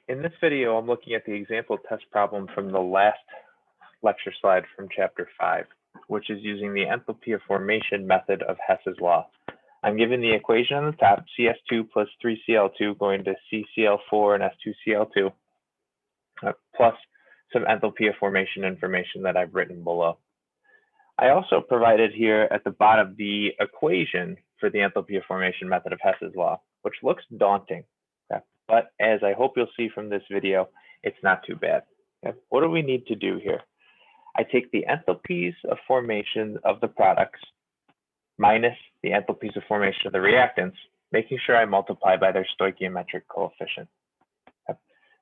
In this video, I'm looking at the example test problem from the last lecture slide from chapter 5, which is using the enthalpy of formation method of Hess's law. I'm given the equation on the top, CS2 plus 3Cl2 going to CCl4 and S2Cl2, plus some enthalpy of formation information that I've written below. I also provided here at the bottom the equation for the enthalpy of formation method of Hess's law, which looks daunting. But as I hope you'll see from this video, it's not too bad. Okay? What do we need to do here? I take the enthalpies of formation of the products minus the enthalpies of formation of the reactants, making sure I multiply by their stoichiometric coefficient. Okay?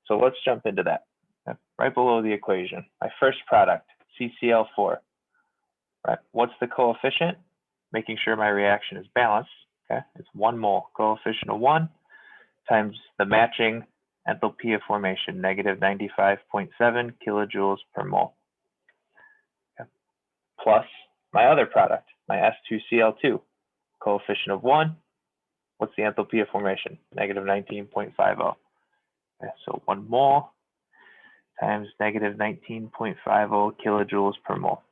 So let's jump into that. Okay? Right below the equation, my first product, CCl4. Right? What's the coefficient? Making sure my reaction is balanced. Okay? It's 1 mole, coefficient of 1, times the matching enthalpy of formation, negative 95.7 kilojoules per mole. Okay. Plus my other product, my S2Cl2, coefficient of 1. What's the enthalpy of formation? Negative 19.50. Okay, so 1 mole times negative 19.50 kilojoules per mole.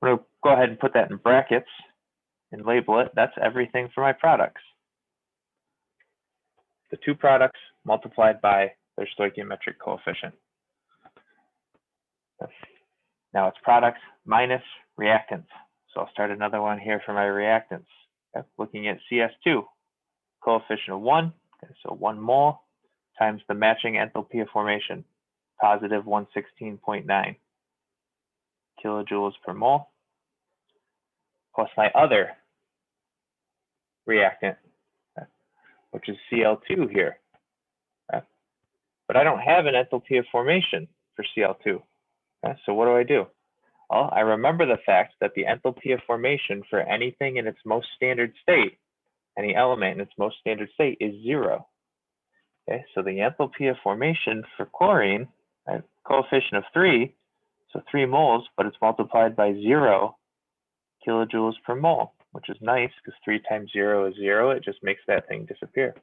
I'm going to go ahead and put that in brackets and label it. That's everything for my products. The two products multiplied by their stoichiometric coefficient. Now it's products minus reactants. So I'll start another one here for my reactants. Okay. Looking at CS2, coefficient of 1, okay, so 1 mole times the matching enthalpy of formation, positive 116.9 kilojoules per mole, plus my other reactant, which is Cl2 here. Okay. But I don't have an enthalpy of formation for Cl2. Okay. So what do? Well, I remember the fact that the enthalpy of formation for anything in its most standard state, any element in its most standard state, is 0. Okay. So the enthalpy of formation for chlorine, right, coefficient of 3, so 3 moles, but it's multiplied by 0 kilojoules per mole, which is nice because 3 times 0 is 0. It just makes that thing disappear.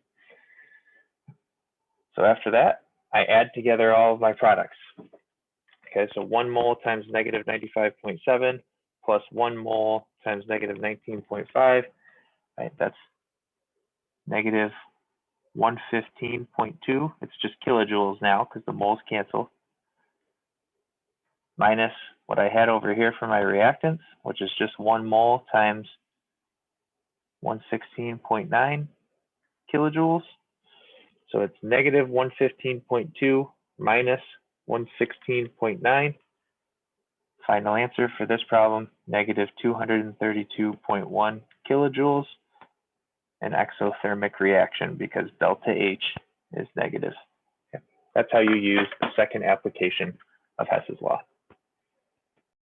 So after that, I add together all of my products. Okay, so 1 mole times negative 95.7 plus 1 mole times negative 19.5, right? That's negative 115.2. It's just kilojoules now because the moles cancel. Minus what I had over here for my reactants, which is just 1 mole times 116.9 kilojoules. So it's negative 115.2 minus 116.9. Final answer for this problem, negative 232.1 kilojoules, an exothermic reaction because delta H is negative. Okay. That's how you use the second application of Hess's law.